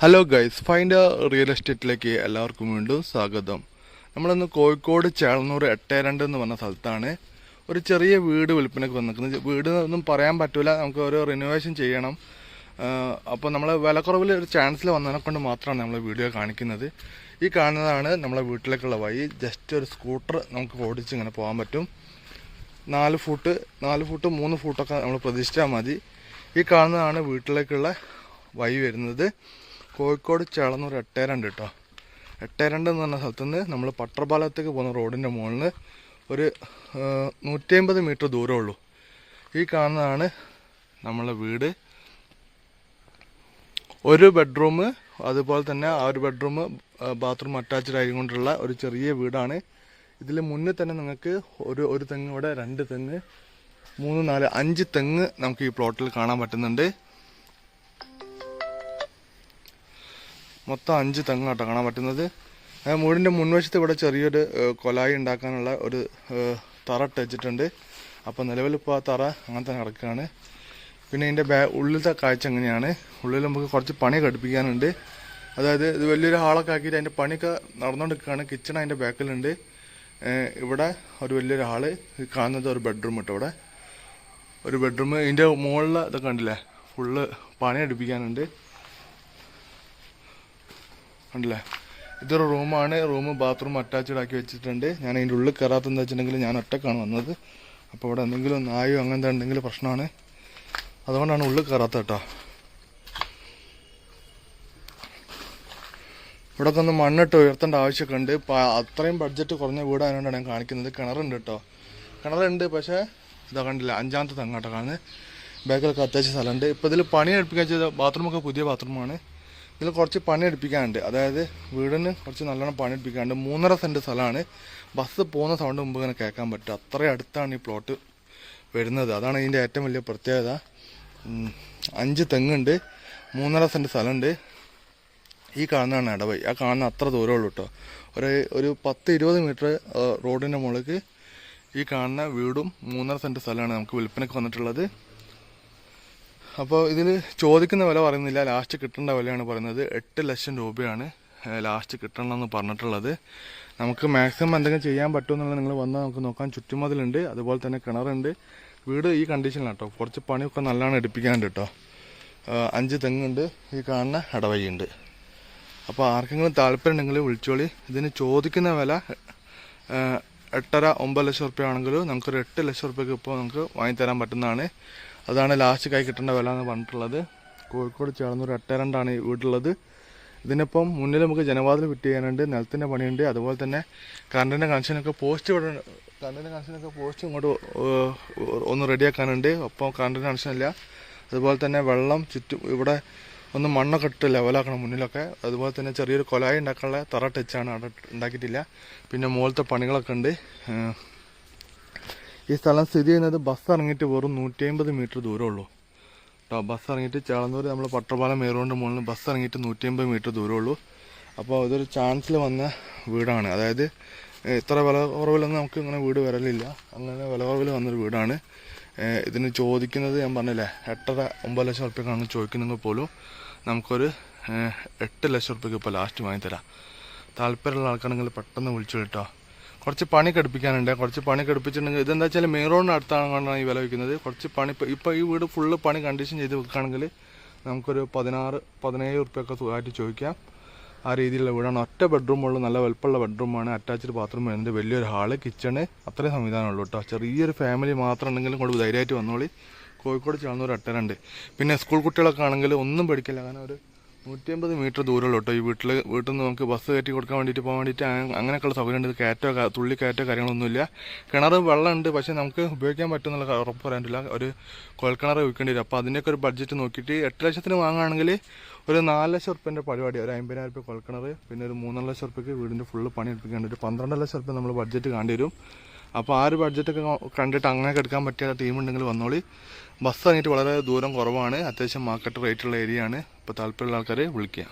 Hello guys, find real എസ്റ്റേറ്റിലേക്ക് എല്ലാവർക്കും വീണ്ടും സ്വാഗതം. നമ്മളിന്ന് കോഴിക്കോട് ചേളന്നൂർ 82 എന്ന് പറഞ്ഞ സ്ഥലത്താണ് ഒരു ചെറിയ വീട് വിൽപ്പനയ്ക്ക് വന്നിരിക്കുന്നത്. വീട് ഒന്നും പറയാൻ പറ്റില്ല, നമുക്ക് ഒരു റിനോവേഷൻ ചെയ്യണം. അപ്പോൾ നമ്മൾ വിലക്കുറവിൽ ഒരു ചാൻസിൽ വന്നതിനെ കൊണ്ട് മാത്രമാണ് നമ്മൾ വീഡിയോ കാണിക്കുന്നത്. ഈ കാണുന്നതാണ് നമ്മളെ വീട്ടിലേക്കുള്ള വഴി. ജസ്റ്റ് ഒരു സ്കൂട്ടർ നമുക്ക് ഓടിച്ച് ഇങ്ങനെ പോകാൻ പറ്റും. 4 ഫുട്ട് 3 ഫുട്ടൊക്കെ നമ്മൾ പ്രതീക്ഷിച്ചാൽ മതി. ഈ കാണുന്നതാണ് വീട്ടിലേക്കുള്ള വഴി വരുന്നത്. കോഴിക്കോട് ചേളന്നൂർ 82 കേട്ടോ. 82 എന്ന് പറഞ്ഞ സ്ഥലത്തുനിന്ന് നമ്മൾ പട്ടർപാലത്തേക്ക് പോകുന്ന റോഡിൻ്റെ മുകളിൽ ഒരു 150 മീറ്റർ ദൂരമുള്ളൂ. ഈ കാണുന്നതാണ് നമ്മളെ വീട്. ഒരു ബെഡ്റൂം, അതുപോലെ തന്നെ ആ ഒരു ബെഡ്റൂം ബാത്റൂം അറ്റാച്ച്ഡ് ആയിക്കൊണ്ടുള്ള ഒരു ചെറിയ വീടാണ്. ഇതിൽ മുന്നിൽ തന്നെ നിങ്ങൾക്ക് ഒരു തെങ്ങ്, ഇവിടെ 2 തെങ്ങ്, 3, 4, 5 തെങ്ങ് നമുക്ക് ഈ പ്ലോട്ടിൽ കാണാൻ പറ്റുന്നുണ്ട്. മൊത്തം 5 തെങ്ങാട്ടോ കാണാൻ പറ്റുന്നത്. വീടിൻ്റെ മുൻവശത്ത് ഇവിടെ ചെറിയൊരു കൊലായി ഉണ്ടാക്കാനുള്ള ഒരു തറ ഇട്ട് വെച്ചിട്ടുണ്ട്. അപ്പോൾ നിലവിലിപ്പോൾ ആ തറ അങ്ങനെ തന്നെ കിടക്കുകയാണ്. പിന്നെ ഇതിൻ്റെ ഉള്ളിലത്തെ കാഴ്ച എങ്ങനെയാണ്, ഉള്ളിൽ നമുക്ക് കുറച്ച് പണി ഘടിപ്പിക്കാനുണ്ട്. അതായത് ഇത് വലിയൊരു ഹാളൊക്കെ ആക്കിയിട്ട് അതിൻ്റെ പണിയൊക്കെ നടന്നുകൊണ്ടിരിക്കുകയാണ്. കിച്ചൺ അതിൻ്റെ ബാക്കിലുണ്ട്. ഇവിടെ ഒരു വലിയൊരു ഹാള്, കാണുന്നത് ഒരു ബെഡ്റൂം കേട്ടോ. ഇവിടെ ഒരു ബെഡ്റൂം, ഇതിൻ്റെ മുകളിൽ ഇതൊക്കെ കണ്ടില്ലേ, ഫുള്ള് പണി ഘടിപ്പിക്കാനുണ്ട്. കണ്ടില്ലേ, ഇതൊരു റൂമാണ്. റൂം ബാത്റൂം അറ്റാച്ച്ഡ് ആക്കി വെച്ചിട്ടുണ്ട്. ഞാൻ അതിൻ്റെ ഉള്ളിൽ കയറാത്തതെന്ന് വെച്ചിട്ടുണ്ടെങ്കിൽ ഞാൻ ഒറ്റക്കാണ് വന്നത്. അപ്പോൾ ഇവിടെ എന്തെങ്കിലും നായോ അങ്ങനത്തെ എന്തെങ്കിലും പ്രശ്നമാണ്, അതുകൊണ്ടാണ് ഉള്ളിൽ കയറാത്തത് കേട്ടോ. ഇവിടെയൊക്കെ ഒന്ന് മണ്ണിട്ട് ഉയർത്തേണ്ട ആവശ്യമൊക്കെ ഉണ്ട്. അത്രയും ബഡ്ജറ്റ് കുറഞ്ഞ വീടായതുകൊണ്ടാണ് ഞാൻ കാണിക്കുന്നത്. കിണറുണ്ട് കേട്ടോ, കിണറുണ്ട്. പക്ഷേ ഇതാ കണ്ടില്ല, 5ാമത്തെ തെങ്ങാട്ടോ കാണുന്നത്. ബാക്കിലൊക്കെ അത്യാവശ്യം സ്ഥലമുണ്ട്. ഇപ്പോൾ ഇതിൽ പണി എടുപ്പിക്കാൻ ചെയ്ത ബാത്റൂമൊക്കെ പുതിയ ബാത്റൂമാണ്. ഇതിൽ കുറച്ച് പണി എടുപ്പിക്കാനുണ്ട്. അതായത് വീടിന് കുറച്ച് നല്ലോണം പണി എടുപ്പിക്കാനുണ്ട്. 3.5 സെൻറ്റ് സ്ഥലമാണ്. ബസ് പോകുന്ന സൗണ്ട് മുമ്പ് ഇങ്ങനെ കേൾക്കാൻ പറ്റും. അത്രയും അടുത്താണ് ഈ പ്ലോട്ട് വരുന്നത്. അതാണ് ഇതിൻ്റെ ഏറ്റവും വലിയ പ്രത്യേകത. 5 തെങ്ങുണ്ട്, 3.5 സെൻറ്റ് സ്ഥലമുണ്ട്. ഈ കാണുന്നതാണ് ഇടവഴി. ആ കാണുന്ന അത്ര ദൂരമുള്ളൂ കേട്ടോ. ഒരു 10-20 മീറ്റർ റോഡിൻ്റെ മുകളിലേക്ക് ഈ കാണുന്ന വീടും 3.5 സെൻറ്റ് സ്ഥലമാണ് നമുക്ക് വിൽപ്പനയ്ക്ക് വന്നിട്ടുള്ളത്. അപ്പോൾ ഇതിൽ ചോദിക്കുന്ന വില പറയുന്നില്ല, ലാസ്റ്റ് കിട്ടേണ്ട വിലയാണ് പറയുന്നത്. 8 ലക്ഷം രൂപയാണ് ലാസ്റ്റ് കിട്ടണമെന്ന് പറഞ്ഞിട്ടുള്ളത്. നമുക്ക് മാക്സിമം എന്തെങ്കിലും ചെയ്യാൻ പറ്റുമെന്നുള്ളത് നിങ്ങൾ വന്നാൽ നമുക്ക് നോക്കാം. ചുറ്റുമതിലുണ്ട്, അതുപോലെ തന്നെ കിണറുണ്ട്. വീട് ഈ കണ്ടീഷനിലാണ് കേട്ടോ. കുറച്ച് പണിയൊക്കെ നല്ലോണം എടുപ്പിക്കാനുണ്ട് കേട്ടോ. 5 തെങ്ങുണ്ട്, ഈ കാണുന്ന ഇടവഴിയുണ്ട്. അപ്പോൾ ആർക്കെങ്കിലും താല്പര്യം ഉണ്ടെങ്കിൽ വിളിച്ചോളി. ഇതിന് ചോദിക്കുന്ന വില 8.5-9 ലക്ഷം റുപ്യ ആണെങ്കിലും നമുക്കൊരു 8 ലക്ഷം റുപ്യക്ക് ഇപ്പോൾ നമുക്ക് വാങ്ങിത്തരാൻ പറ്റുന്നതാണ്. അതാണ് ലാസ്റ്റ് കൈ കിട്ടേണ്ട വില എന്ന് പറഞ്ഞിട്ടുള്ളത്. കോഴിക്കോട് ചേളന്നൂർ 82 ഈ വീട്ടിലുള്ളത്. ഇതിനിപ്പം മുന്നിൽ നമുക്ക് ജനവാതിൽ ഫിറ്റ് ചെയ്യാനുണ്ട്, നിലത്തിൻ്റെ പണിയുണ്ട്, അതുപോലെ തന്നെ കറണ്ടിൻ്റെ കണക്ഷനൊക്കെ പോസ്റ്റ് ഇങ്ങോട്ട് ഒന്ന് റെഡിയാക്കാനുണ്ട്. അപ്പോൾ കറണ്ടിൻ്റെ കണക്ഷനില്ല. അതുപോലെ തന്നെ വെള്ളം ചുറ്റും ഇവിടെ ഒന്ന് മണ്ണൊക്കെ ഇട്ട് ലെവലാക്കണം മുന്നിലൊക്കെ. അതുപോലെ തന്നെ ചെറിയൊരു കൊലായി ഉണ്ടാക്കാനുള്ള തറ ടച്ചാണ്, അവിടെ ഉണ്ടാക്കിയിട്ടില്ല. പിന്നെ മുകളിലത്തെ പണികളൊക്കെ ഉണ്ട്. ഈ സ്ഥലം സ്ഥിതി ചെയ്യുന്നത് ബസ് ഇറങ്ങിയിട്ട് വെറും 150 മീറ്റർ ദൂരമുള്ളൂ കേട്ടോ. ബസ് ഇറങ്ങിയിട്ട് ചേളന്നൂർ നമ്മൾ പട്ടർപാലം മേറുകൊണ്ട് മുകളിൽ ബസ് ഇറങ്ങിയിട്ട് 150 മീറ്റർ ദൂരമുള്ളൂ. അപ്പോൾ ഇതൊരു ചാൻസിൽ വന്ന വീടാണ്. അതായത് ഇത്ര വില കുറവിലൊന്നും നമുക്ക് ഇങ്ങനെ വീട് വരലില്ല. അങ്ങനെ വില കുറവിൽ വന്നൊരു വീടാണ്. ഇതിന് ചോദിക്കുന്നത് ഞാൻ പറഞ്ഞില്ലേ, 8.5-9 ലക്ഷം റുപ്യക്കാണ് ചോദിക്കുന്നെങ്കിൽ പോലും നമുക്കൊരു 8 ലക്ഷം റുപ്യക്ക് ഇപ്പോൾ ലാസ്റ്റ് വാങ്ങിത്തരാം. താല്പര്യമുള്ള ആൾക്കാണെങ്കിൽ പെട്ടെന്ന് വിളിച്ചു കേട്ടോ. കുറച്ച് പണി ഘടിപ്പിക്കാനുണ്ട്. കുറച്ച് പണി ഘടിപ്പിച്ചിട്ടുണ്ടെങ്കിൽ ഇതെന്താ വെച്ചാൽ മെയിൻ റോഡിന് അടുത്താണ് ഈ വില വയ്ക്കുന്നത്. കുറച്ച് പണി ഇപ്പോൾ ഈ വീട് ഫുള്ള് പണി കണ്ടീഷൻ ചെയ്ത് വെക്കുകയാണെങ്കിൽ നമുക്കൊരു 16-17 റുപ്യൊക്കെ സുഖമായിട്ട് ചോദിക്കാം. ആ രീതിയിലുള്ള വീടാണ്. ഒറ്റ ബെഡ്റൂമുള്ള നല്ല വലുപ്പമുള്ള ബെഡ്റൂമാണ്. അറ്റാച്ച്ഡ് ബാത്റൂം വരുന്നത്, വലിയൊരു ഹാള്, കിച്ചണ്, അത്രയും സംവിധാനമുള്ളൂ കേട്ടോ. ചെറിയൊരു ഫാമിലി മാത്രം ഉണ്ടെങ്കിലും കൊണ്ട് ധൈര്യമായിട്ട് വന്നോളി. കോഴിക്കോട് ചേളന്നൂർ 82. പിന്നെ സ്കൂൾ കുട്ടികളൊക്കെ ആണെങ്കിൽ ഒന്നും പഠിക്കില്ല. അങ്ങനെ ഒരു 150 മീറ്റർ ദൂരമുള്ളൂ കേട്ടോ. ഈ വീട്ടിൽ നിന്ന് നമുക്ക് ബസ് കയറ്റി കൊടുക്കാൻ വേണ്ടിയിട്ട് പോകാൻ വേണ്ടിയിട്ട് അങ്ങനെയൊക്കെയുള്ള സൗകര്യം ഉണ്ട്. തുള്ളി കയറ്റോ കാര്യങ്ങളൊന്നുമില്ല. കിണർ വെള്ളമുണ്ട്, പക്ഷേ നമുക്ക് ഉപയോഗിക്കാൻ പറ്റുമെന്നുള്ള ഉറപ്പ് പറയാൻ പറ്റില്ല. ഒരു കുഴൽക്കിണർ ഉപയോഗിക്കേണ്ടി വരും. അപ്പോൾ അതിൻ്റെയൊക്കെ ഒരു ബഡ്ജറ്റ് നോക്കിയിട്ട് 8 ലക്ഷത്തിന് വാങ്ങുകയാണെങ്കിൽ ഒരു 4 ലക്ഷം റുപ്യൻ്റെ പരിപാടി, ഒരു 50,000 റുപ്യ കുഴൽക്കിണർ, പിന്നെ ഒരു 3 ലക്ഷം റുപ്യക്ക് വീടിൻ്റെ ഫുള്ള് പണി എടുപ്പിക്കേണ്ടി വരും. 12 ലക്ഷം റുപ്യ നമ്മൾ ബഡ്ജറ്റ് കാണേണ്ടി വരും. അപ്പോൾ ആ ഒരു ബഡ്ജറ്റൊക്കെ കണ്ടിട്ട് അങ്ങനെയൊക്കെ എടുക്കാൻ പറ്റിയ ടീമുണ്ടെങ്കിൽ വന്നോളി. ബസ് ഇറങ്ങിയിട്ട് വളരെ ദൂരം കുറവാണ്. അത്യാവശ്യം മാർക്കറ്റ് റേറ്റുള്ള ഏരിയ ആണ്. ഇപ്പോൾ താല്പര്യമുള്ള ആൾക്കാരെ വിളിക്കുക.